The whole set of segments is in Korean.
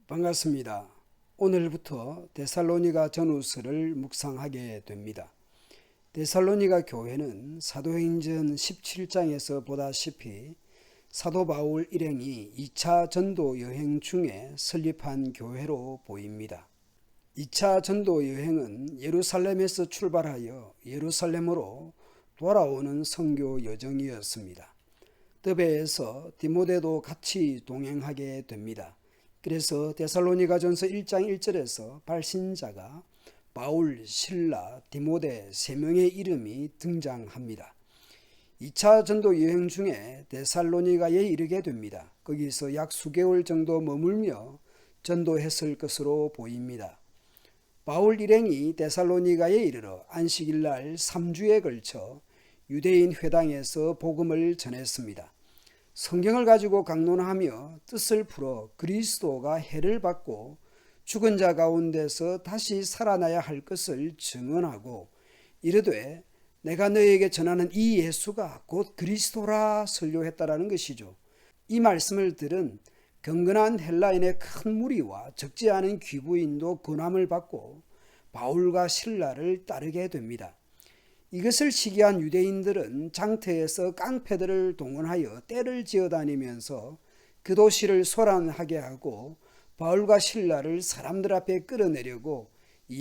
반갑습니다. 오늘부터 데살로니가 전후서를 묵상하게 됩니다. 데살로니가 교회는 사도행전 17장에서 보다시피 사도 바울 일행이 2차 전도 여행 중에 설립한 교회로 보입니다. 2차 전도 여행은 예루살렘에서 출발하여 예루살렘으로 돌아오는 선교 여정이었습니다. 더베에서 디모데도 같이 동행하게 됩니다. 그래서 데살로니가전서 1장 1절에서 발신자가 바울, 실라, 디모데 3명의 이름이 등장합니다. 2차 전도 여행 중에 데살로니가에 이르게 됩니다. 거기서 약 수개월 정도 머물며 전도했을 것으로 보입니다. 바울 일행이 데살로니가에 이르러 안식일 날 3주에 걸쳐 유대인 회당에서 복음을 전했습니다. 성경을 가지고 강론하며 뜻을 풀어 그리스도가 해를 받고 죽은 자 가운데서 다시 살아나야 할 것을 증언하고 이르되 내가 너에게 전하는 이 예수가 곧 그리스도라 설교했다라는 것이죠. 이 말씀을 들은 경건한 헬라인의 큰 무리와 적지 않은 귀부인도 권함을 받고 바울과 실라를 따르게 됩니다. 이것을 시기한 유대인들은 장터에서 깡패들을 동원하여 떼를 지어다니면서 그 도시를 소란하게 하고 바울과 실라를 사람들 앞에 끌어내려고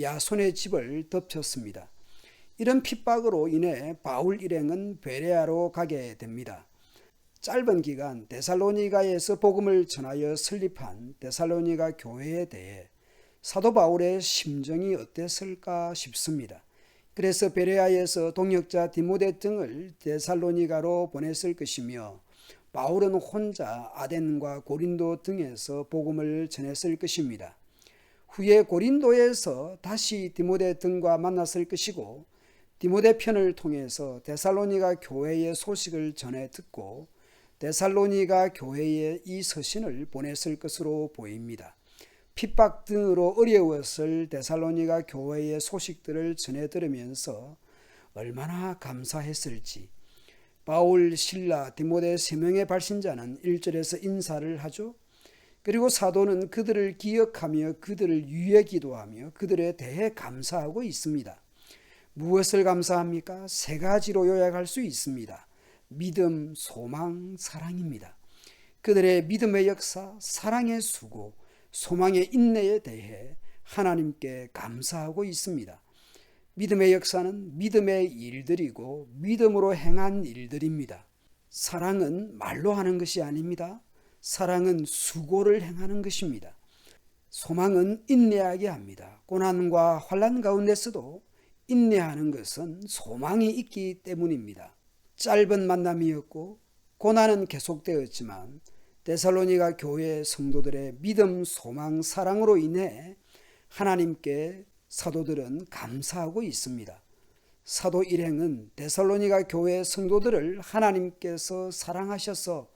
야손의 집을 덮쳤습니다. 이런 핍박으로 인해 바울 일행은 베레아로 가게 됩니다. 짧은 기간 데살로니가에서 복음을 전하여 설립한 데살로니가 교회에 대해 사도 바울의 심정이 어땠을까 싶습니다. 그래서 베레아에서 동역자 디모데 등을 데살로니가로 보냈을 것이며 바울은 혼자 아덴과 고린도 등에서 복음을 전했을 것입니다. 후에 고린도에서 다시 디모데 등과 만났을 것이고 디모데 편을 통해서 데살로니가 교회의 소식을 전해 듣고 데살로니가 교회에 이 서신을 보냈을 것으로 보입니다. 핍박 등으로 어려웠을 데살로니가 교회의 소식들을 전해 들으면서 얼마나 감사했을지. 바울, 실라, 디모데 3명의 발신자는 1절에서 인사를 하죠. 그리고 사도는 그들을 기억하며 그들을 위해 기도하며 그들에 대해 감사하고 있습니다. 무엇을 감사합니까? 3가지로 요약할 수 있습니다. 믿음, 소망, 사랑입니다. 그들의 믿음의 역사, 사랑의 수고, 소망의 인내에 대해 하나님께 감사하고 있습니다. 믿음의 역사는 믿음의 일들이고 믿음으로 행한 일들입니다. 사랑은 말로 하는 것이 아닙니다. 사랑은 수고를 행하는 것입니다. 소망은 인내하게 합니다. 고난과 환난 가운데서도 인내하는 것은 소망이 있기 때문입니다. 짧은 만남이었고 고난은 계속되었지만 데살로니가 교회 성도들의 믿음, 소망, 사랑으로 인해 하나님께 사도들은 감사하고 있습니다. 사도 일행은 데살로니가 교회 성도들을 하나님께서 사랑하셔서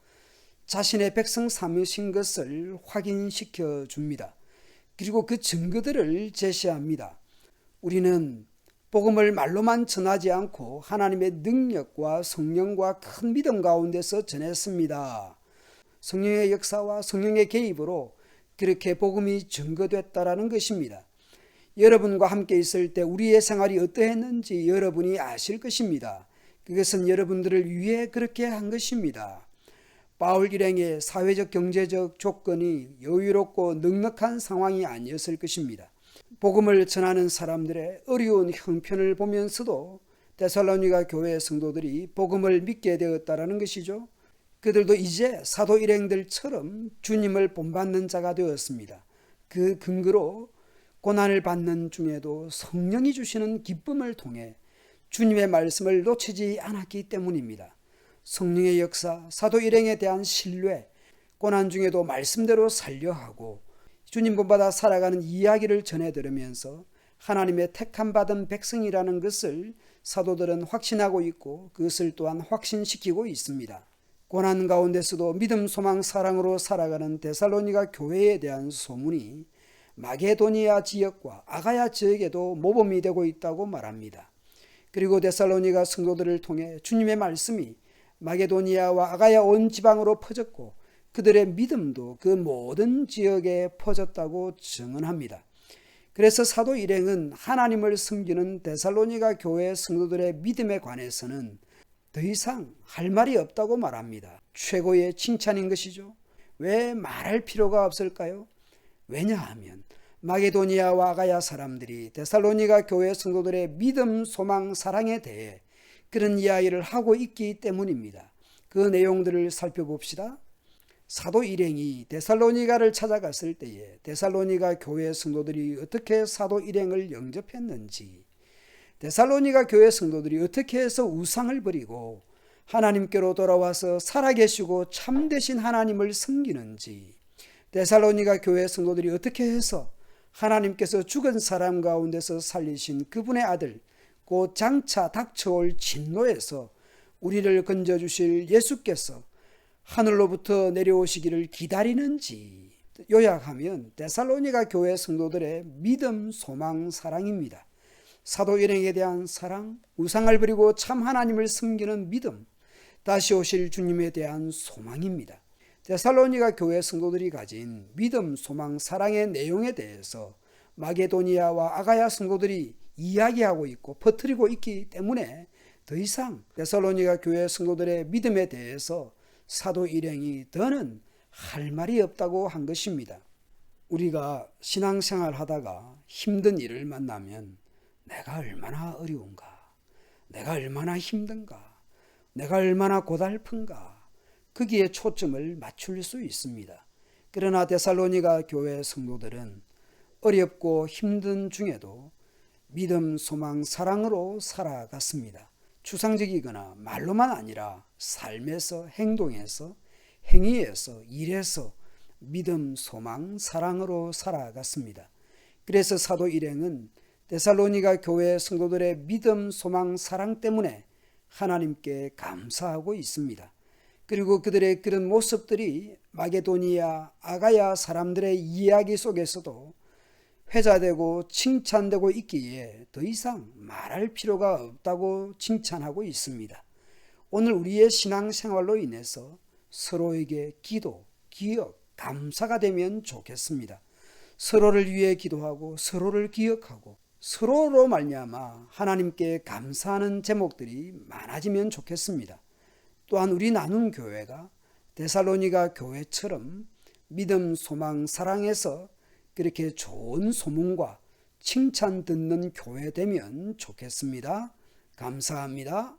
자신의 백성 삼으신 것을 확인시켜 줍니다. 그리고 그 증거들을 제시합니다. 우리는 복음을 말로만 전하지 않고 하나님의 능력과 성령과 큰 믿음 가운데서 전했습니다. 성령의 역사와 성령의 개입으로 그렇게 복음이 증거됐다라는 것입니다. 여러분과 함께 있을 때 우리의 생활이 어떠했는지 여러분이 아실 것입니다. 그것은 여러분들을 위해 그렇게 한 것입니다. 바울 일행의 사회적 경제적 조건이 여유롭고 넉넉한 상황이 아니었을 것입니다. 복음을 전하는 사람들의 어려운 형편을 보면서도 데살로니가 교회 성도들이 복음을 믿게 되었다라는 것이죠. 그들도 이제 사도 일행들처럼 주님을 본받는 자가 되었습니다. 그 근거로 고난을 받는 중에도 성령이 주시는 기쁨을 통해 주님의 말씀을 놓치지 않았기 때문입니다. 성령의 역사, 사도 일행에 대한 신뢰, 고난 중에도 말씀대로 살려 하고 주님 본받아 살아가는 이야기를 전해 들으면서 하나님의 택함 받은 백성이라는 것을 사도들은 확신하고 있고 그것을 또한 확신시키고 있습니다. 고난 가운데서도 믿음, 소망, 사랑으로 살아가는 데살로니가 교회에 대한 소문이 마게도니아 지역과 아가야 지역에도 모범이 되고 있다고 말합니다. 그리고 데살로니가 성도들을 통해 주님의 말씀이 마게도니아와 아가야 온 지방으로 퍼졌고 그들의 믿음도 그 모든 지역에 퍼졌다고 증언합니다. 그래서 사도 일행은 하나님을 섬기는 데살로니가 교회 성도들의 믿음에 관해서는 더 이상 할 말이 없다고 말합니다. 최고의 칭찬인 것이죠. 왜 말할 필요가 없을까요? 왜냐하면 마게도니아와 아가야 사람들이 데살로니가 교회 성도들의 믿음, 소망, 사랑에 대해 그런 이야기를 하고 있기 때문입니다. 그 내용들을 살펴봅시다. 사도 일행이 데살로니가를 찾아갔을 때에 데살로니가 교회 성도들이 어떻게 사도 일행을 영접했는지, 데살로니가 교회 성도들이 어떻게 해서 우상을 버리고 하나님께로 돌아와서 살아계시고 참되신 하나님을 섬기는지, 데살로니가 교회 성도들이 어떻게 해서 하나님께서 죽은 사람 가운데서 살리신 그분의 아들, 곧 장차 닥쳐올 진노에서 우리를 건져주실 예수께서 하늘로부터 내려오시기를 기다리는지, 요약하면 데살로니가 교회 성도들의 믿음, 소망, 사랑입니다. 사도 일행에 대한 사랑, 우상을 버리고 참 하나님을 섬기는 믿음, 다시 오실 주님에 대한 소망입니다. 데살로니가 교회 성도들이 가진 믿음, 소망, 사랑의 내용에 대해서 마게도니아와 아가야 성도들이 이야기하고 있고 퍼뜨리고 있기 때문에 더 이상 데살로니가 교회 성도들의 믿음에 대해서 사도 일행이 더는 할 말이 없다고 한 것입니다. 우리가 신앙생활 하다가 힘든 일을 만나면 내가 얼마나 어려운가, 내가 얼마나 힘든가, 내가 얼마나 고달픈가, 거기에 초점을 맞출 수 있습니다. 그러나 데살로니가 교회 성도들은 어렵고 힘든 중에도 믿음, 소망, 사랑으로 살아갔습니다. 추상적이거나 말로만 아니라 삶에서, 행동에서, 행위에서, 일에서 믿음, 소망, 사랑으로 살아갔습니다. 그래서 사도 일행은 데살로니가 교회 성도들의 믿음, 소망, 사랑 때문에 하나님께 감사하고 있습니다. 그리고 그들의 그런 모습들이 마게도니아, 아가야 사람들의 이야기 속에서도 회자되고 칭찬되고 있기에 더 이상 말할 필요가 없다고 칭찬하고 있습니다. 오늘 우리의 신앙생활로 인해서 서로에게 기도, 기억, 감사가 되면 좋겠습니다. 서로를 위해 기도하고 서로를 기억하고 서로로 말미암아 하나님께 감사하는 제목들이 많아지면 좋겠습니다. 또한 우리 나눔 교회가 데살로니가 교회처럼 믿음, 소망, 사랑에서 그렇게 좋은 소문과 칭찬 듣는 교회 되면 좋겠습니다. 감사합니다.